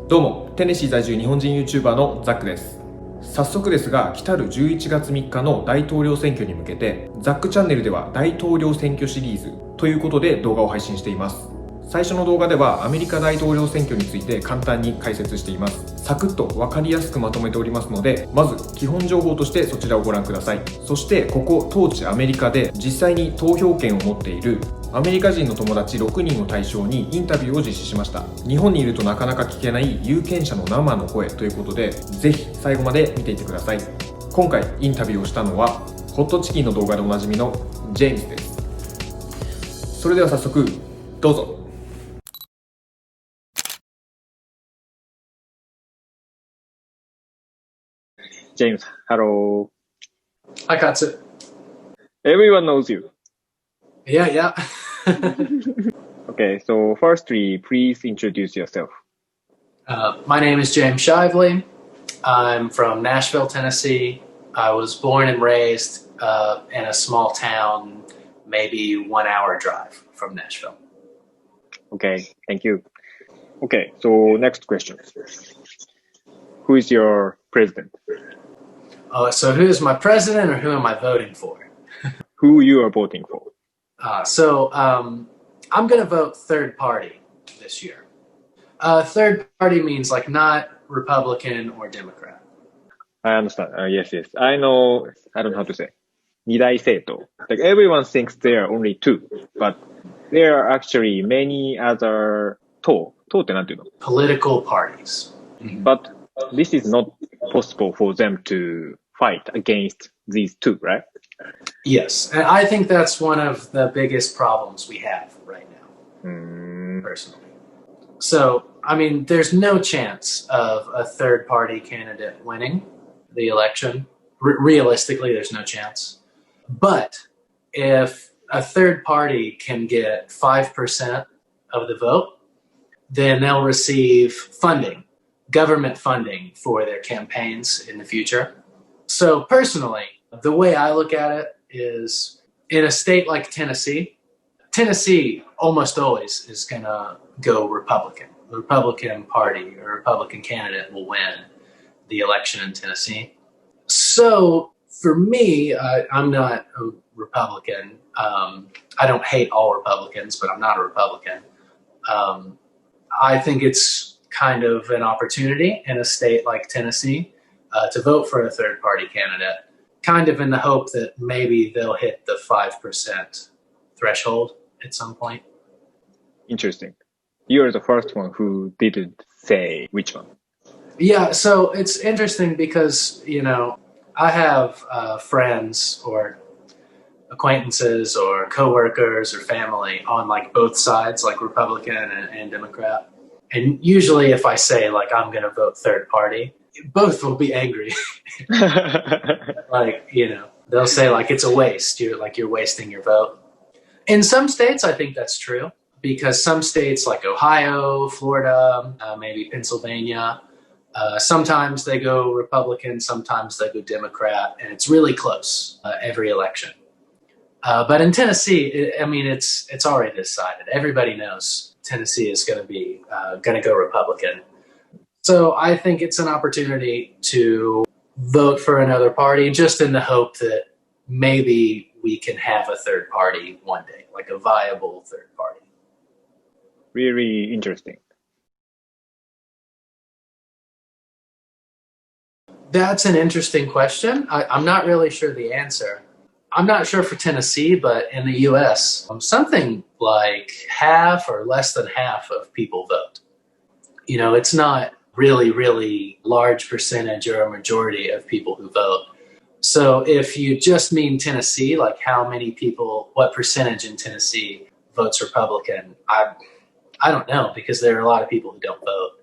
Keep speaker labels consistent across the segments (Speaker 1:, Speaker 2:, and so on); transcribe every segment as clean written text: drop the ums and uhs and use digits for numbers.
Speaker 1: どうも、テネシー在住日本人 YouTuber のZackです。早速ですが、来たる11月3日の大統領選挙に向けて、Zackチャンネルでは大統領選挙シリーズということで動画を配信しています。最初の動画ではアメリカ大統領選挙について簡単に解説しています。サクッと分かりやすくまとめておりますので、まず基本情報としてそちらをご覧ください。そしてここ当地アメリカで実際に投票権を持っているアメリカ人の友達6人を対象にインタビューを実施しました。日本にいるとなかなか聞けない有権者の生の声ということで、ぜひ最後まで見ていってください。今回インタビューをしたのはホットチキンの動画でおなじみのジェームズです。それでは早速どうぞ。
Speaker 2: James, hello.
Speaker 3: Hi, Katsu.
Speaker 2: Everyone knows you.
Speaker 3: Yeah.
Speaker 2: Okay, so firstly, please introduce yourself.
Speaker 3: My name is James Shively. I'm from Nashville, Tennessee. I was born and raised in a small town, maybe 1 hour drive from Nashville.
Speaker 2: Okay, thank you. Okay, so next question. Who is your president?
Speaker 3: So who is my president or who am I voting for?
Speaker 2: Who you are voting for?
Speaker 3: I'm going to vote third party this year. Third party means like not Republican or Democrat.
Speaker 2: I understand. Yes. I know, I don't know how to say. 二大政党. Like everyone thinks there are only two, but there are actually many other 党ってなんていうの?
Speaker 3: Political parties.
Speaker 2: But this is not possible for them to fight against these two, right?
Speaker 3: Yes, and I think that's one of the biggest problems we have right now, personally. So, I mean, there's no chance of a third-party candidate winning the election. Realistically, there's no chance. But if a third party can get 5% of the vote, then they'll receive funding, government funding for their campaigns in the future. So personally, the way I look at it is in a state like Tennessee almost always is going to go Republican. The Republican Party or Republican candidate will win the election in Tennessee. So for me, I'm not a Republican. I don't hate all Republicans, but I'm not a Republican. I think it's kind of an opportunity in a state like Tennessee to vote for a third-party candidate, kind of in the hope that maybe they'll hit the 5% threshold at some point.
Speaker 2: Interesting. You're the first one who didn't say which one.
Speaker 3: Yeah, so it's interesting because, you know, I have friends or acquaintances or coworkers or family on like both sides, like Republican and Democrat. And usually if I say like I'm going to vote third party, both will be angry. Like, you know, they'll say like it's a waste. You're wasting your vote. In some states, I think that's true because some states like Ohio, Florida, maybe Pennsylvania, sometimes they go Republican, sometimes they go Democrat, and it's really close every election. But in Tennessee, I mean, it's already decided. Everybody knows Tennessee is going to go Republican. So I think it's an opportunity to vote for another party just in the hope that maybe we can have a third party one day, like a viable third party.
Speaker 2: Really interesting.
Speaker 3: That's an interesting question. I'm not really sure the answer. I'm not sure for Tennessee, but in the US, something like half or less than half of people vote. You know, it's not really large percentage or a majority of people who vote. So if you just mean Tennessee, like how many people, what percentage in Tennessee votes Republican, I don't know because there are a lot of people who don't vote.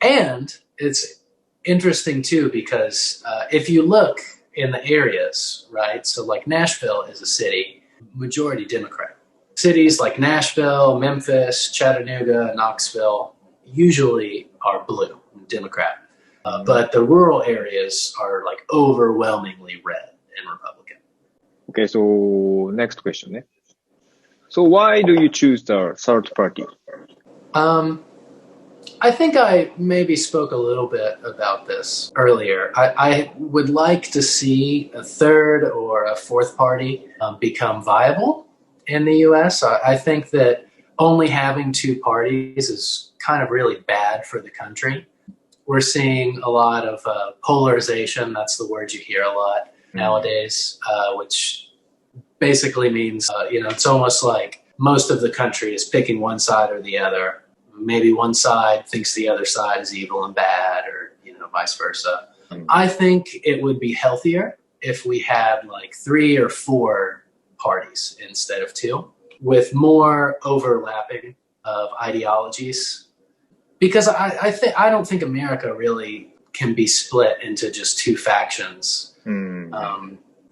Speaker 3: And it's interesting too because if you look in the areas, right? So like Nashville is a city, majority Democrat. Cities like Nashville, Memphis, Chattanooga, Knoxville usually are blue, Democrat. But the rural areas are like overwhelmingly red and Republican.
Speaker 2: Okay, so next question. So why do you choose the third party?
Speaker 3: I think I maybe spoke a little bit about this earlier. I would like to see a third or a fourth party become viable in the US. I think that only having two parties is kind of really bad for the country. We're seeing a lot of polarization. That's the word you hear a lot nowadays, which basically means, it's almost like most of the country is picking one side or the other. Maybe one side thinks the other side is evil and bad, or, vice versa. I think it would be healthier if we had like 3 or 4 parties instead of 2, with more overlapping of ideologies. Because I don't think America really can be split into just 2 factions.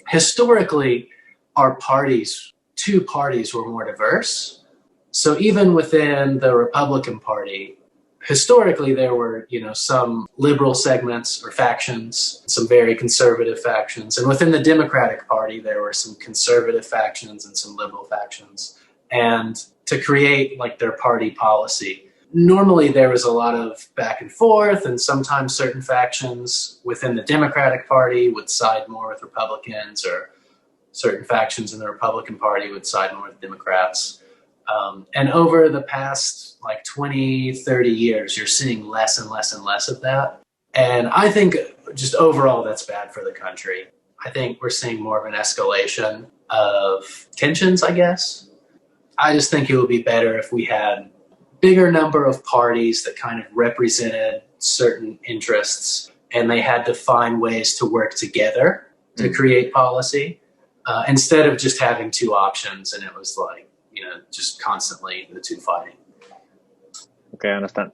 Speaker 3: Historically, our 2 parties were more diverse. So even within the Republican Party, historically there were, some liberal segments or factions, some very conservative factions. And within the Democratic Party, there were some conservative factions and some liberal factions. And to create like their party policy, normally there was a lot of back and forth, and sometimes certain factions within the Democratic Party would side more with Republicans, or certain factions in the Republican Party would side more with Democrats. And over the past like 20, 30 years, you're seeing less and less and less of that. And I think just overall that's bad for the country. I think we're seeing more of an escalation of tensions, I guess. I just think it would be better if we had bigger number of parties that kind of represented certain interests, and they had to find ways to work together to create policy, instead of just having 2 options and it was like, just constantly the 2 fighting.
Speaker 2: Okay, I understand.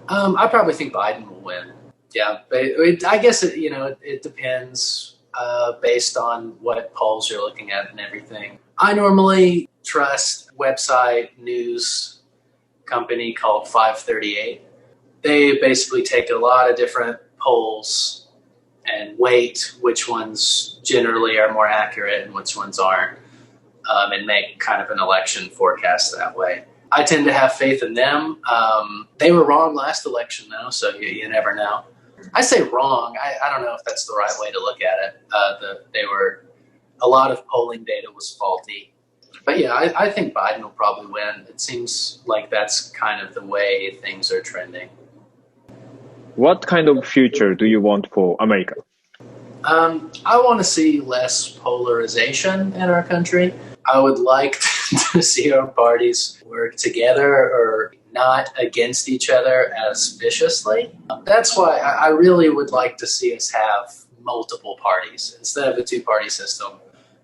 Speaker 3: I probably think Biden will win. Yeah, but I guess it depends based on what polls you're looking at and everything. I normally trust website news company called 538. They basically take a lot of different polls and weight which ones generally are more accurate and which ones aren't, and make kind of an election forecast that way. I tend to have faith in them. They were wrong last election, though, so you never know. I say wrong. I don't know if that's the right way to look at it. A lot of polling data was faulty. But yeah, I think Biden will probably win. It seems like that's kind of the way things are trending.
Speaker 2: What kind of future do you want for America?
Speaker 3: I want to see less polarization in our country. I would like to see our parties work together or not against each other as viciously. That's why I really would like to see us have multiple parties. Instead of a 2-party system,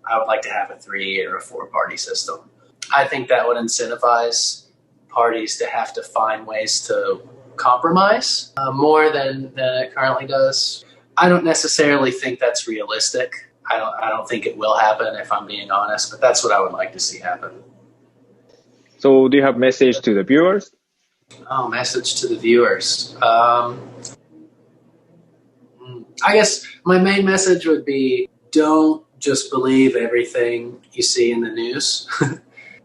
Speaker 3: I would like to have a 3 or a 4-party system. I think that would incentivize parties to have to find ways to compromise more than it currently does. I don't necessarily think that's realistic. I don't think it will happen, if I'm being honest, but that's what I would like to see happen.
Speaker 2: So do you have a message to the viewers?
Speaker 3: Oh, message to the viewers. I guess my main message would be, don't just believe everything you see in the news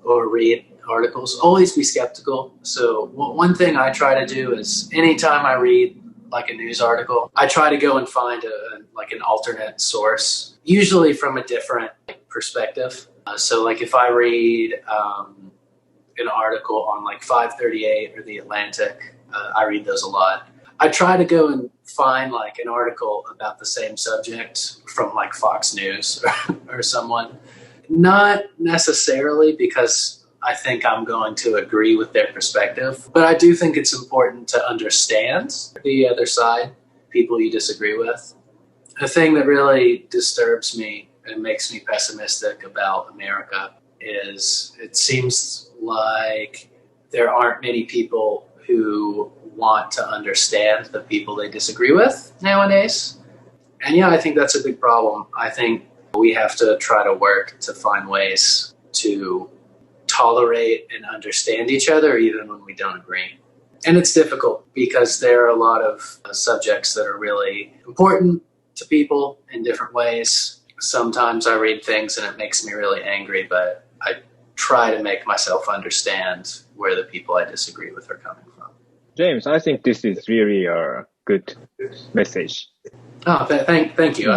Speaker 3: or read articles. Always be skeptical. So one thing I try to do is anytime I read like a news article, I try to go and find an alternate source, usually from a different perspective. So like if I read an article on like 538 or The Atlantic, I read those a lot. I try to go and find like an article about the same subject from like Fox News or someone. Not necessarily because I think I'm going to agree with their perspective, but I do think it's important to understand the other side, people you disagree with. The thing that really disturbs me and makes me pessimistic about America is it seems like there aren't many people who want to understand the people they disagree with nowadays. And yeah, I think that's a big problem. I think we have to try to work to find ways to tolerate and understand each other even when we don't agree. And it's difficult because there are a lot of subjects that are really important to people in different ways. Sometimes I read things and it makes me really angry, but try to make myself understand where the people I disagree with are coming from.
Speaker 2: James, I think this is really a good message.
Speaker 3: Oh, thank you.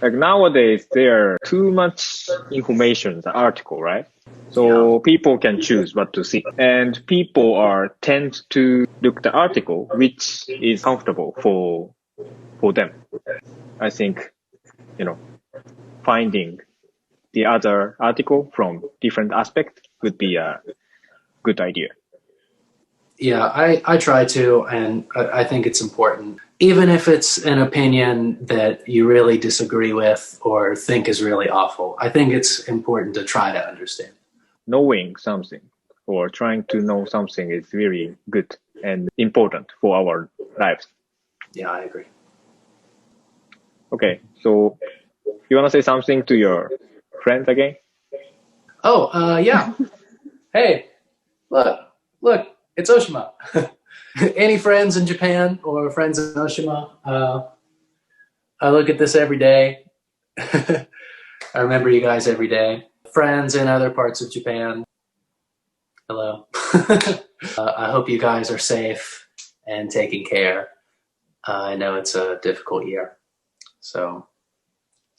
Speaker 2: Like nowadays, there are too much information, the article, right? So people can choose what to see. And people tend to look the article which is comfortable for them. I think, finding the other article from different aspect would be a good idea.
Speaker 3: Yeah, I try to, and I think it's important. Even if it's an opinion that you really disagree with or think is really awful, I think it's important to try to understand.
Speaker 2: Knowing something or trying to know something is really good and important for our lives.
Speaker 3: Yeah, I agree.
Speaker 2: Okay, so you want to say something to your friends again?
Speaker 3: Oh, yeah. Hey, look, it's Oshima. Any friends in Japan or friends in Oshima? I look at this every day. I remember you guys every day. Friends in other parts of Japan. Hello. I hope you guys are safe and taking care. I know it's a difficult year. So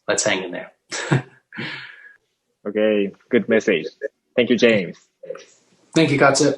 Speaker 3: let's hang in there.
Speaker 2: Okay, good message. Thank you, James.
Speaker 3: Thank you, Katsu.